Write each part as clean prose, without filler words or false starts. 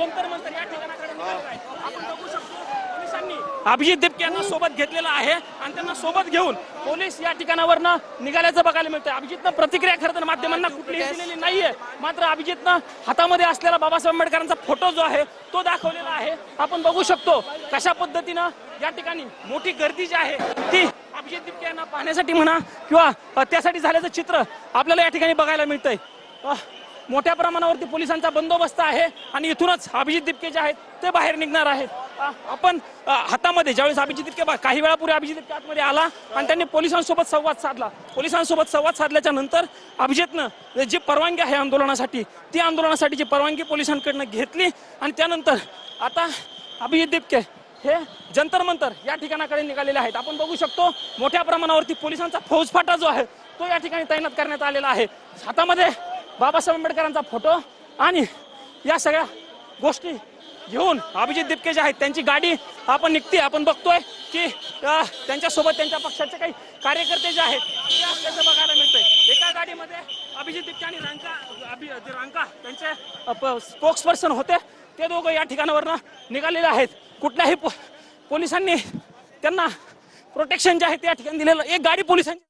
जंतर मंतर या ठिकाणाकडे निघालेला आहे। आपण बघू शकतो पोलिसांनी अभिजित दिपके यांना सोबत घेतलेला आहे आणि त्यांना सोबत घेऊन पोलीस या ठिकाणावरनं निघाल्याचं बघायला मिळतंय। अभिजितनं प्रतिक्रिया खरं तर माध्यमांना कुठलीही दिलेली नाहीये, मात्र अभिजितनं हातामध्ये असलेला बाबासाहेब आंबेडकरांचा फोटो जो आहे तो दाखवलेला आहे। आपण बघू शकतो कशा पद्धतीनं या ठिकाणी मोठी गर्दी जी आहे ती अभिजित दिपके यांना पाहण्यासाठी म्हणा किंवा त्यासाठी झाल्याचं चित्र आपल्याला या ठिकाणी बघायला मिळतंय। मोठ्या प्रमाणावरती पोलिसांचा बंदोबस्त आहे आणि इथूनच अभिजित दिपके जे आहेत ते बाहेर निघणार आहेत। आपण हातामध्ये ज्यावेळेस अभिजित दिपके काही वेळापूर्वी अभिजित दिपके आतमध्ये आला आणि त्यांनी पोलिसांसोबत संवाद साधला। पोलिसांसोबत संवाद साधल्याच्या नंतर अभिजितनं जी परवानगी आहे आंदोलनासाठी ती आंदोलनासाठीची परवानगी पोलिसांकडनं घेतली आणि त्यानंतर आता अभिजित दिपके हे जंतर मंतर या ठिकाणाकडे निघालेले आहेत। आपण बघू शकतो मोठ्या प्रमाणावरती पोलिसांचा फौजफाटा जो आहे तो या ठिकाणी तैनात करण्यात आलेला आहे। हातामध्ये बाबासाहेब आंबेडकरांचा फोटो आणि या सगळ्या गोष्टी घेऊन अभिजित दिपके जे आहेत त्यांची गाडी आपण निघते। आपण बघतोय की त्यांच्यासोबत त्यांच्या पक्षाचे काही कार्यकर्ते जे आहेत ते असल्याचं बघायला मिळतंय। एका गाडीमध्ये अभिजित दिपके आणि रांका त्यांचे स्पोक्स पर्सन होते ते दोघं या ठिकाणावरनं निघालेले आहेत। कुठल्याही पोलिसांनी त्यांना प्रोटेक्शन जे आहे त्या ठिकाणी दिलेलं एक गाडी पोलिसांची।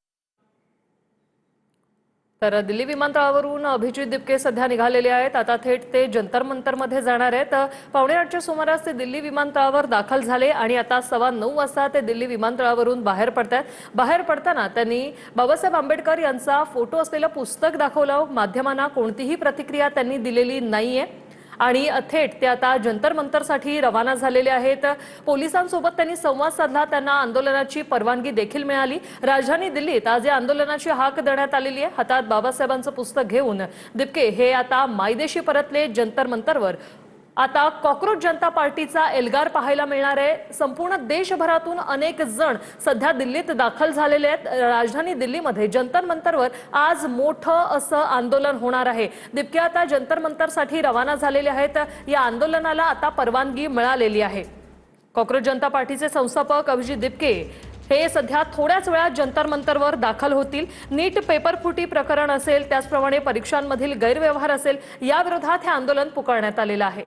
तर दिल्ली विमानतळावरून अभिजित दिपके सध्या निघालेले आहेत। आता थेट ते जंतर मंतर मध्ये जाणार आहेत। 8:45च्या सुमारास ते दिल्ली विमानतळावर दाखल झाले आणि आता 9:15 वाजता ते दिल्ली विमानतळावरून बाहेर पडतात। बाहेर पडताना त्यांनी बाबासाहेब आंबेडकर यांचा फोटो असलेलं पुस्तक दाखवलं। माध्यमांना कोणतीही प्रतिक्रिया त्यांनी दिलेली नाहीये आणि थेट ते आता जंतर मंतरसाठी रवाना झालेले आहेत। पोलिसांसोबत त्यांनी संवाद साधला, त्यांना आंदोलनाची परवानगी देखील मिळाली। राजधानी दिल्लीत आज या आंदोलनाची हाक देण्यात आलेली आहे। हातात बाबासाहेबांचं पुस्तक घेऊन दिपके हे आता मायदेशी परतले। जंतर मंतरवर आता कॉकरोच जनता पार्टीचा एल्गार पाहायला मिळणार आहे। संपूर्ण देशभरातून अनेक जण सध्या दिल्लीत दाखल झालेले आहेत। राजधानी दिल्लीमध्ये जंतर मंतरवर आज मोठं असं आंदोलन होणार आहे। दिपके आता जंतर मंतरसाठी रवाना झालेले आहेत। या आंदोलनाला आता परवानगी मिळालेली आहे। कॉकरोच जनता पार्टीचे संस्थापक अभिजित दिपके हे सध्या थोड्याच वेळात जंतर मंतरवर दाखल होतील। नीट पेपर फुटी प्रकरण असेल, त्याचप्रमाणे परीक्षांमधील गैरव्यवहार असेल, या विरोधात हे आंदोलन पुकारण्यात आलेलं आहे।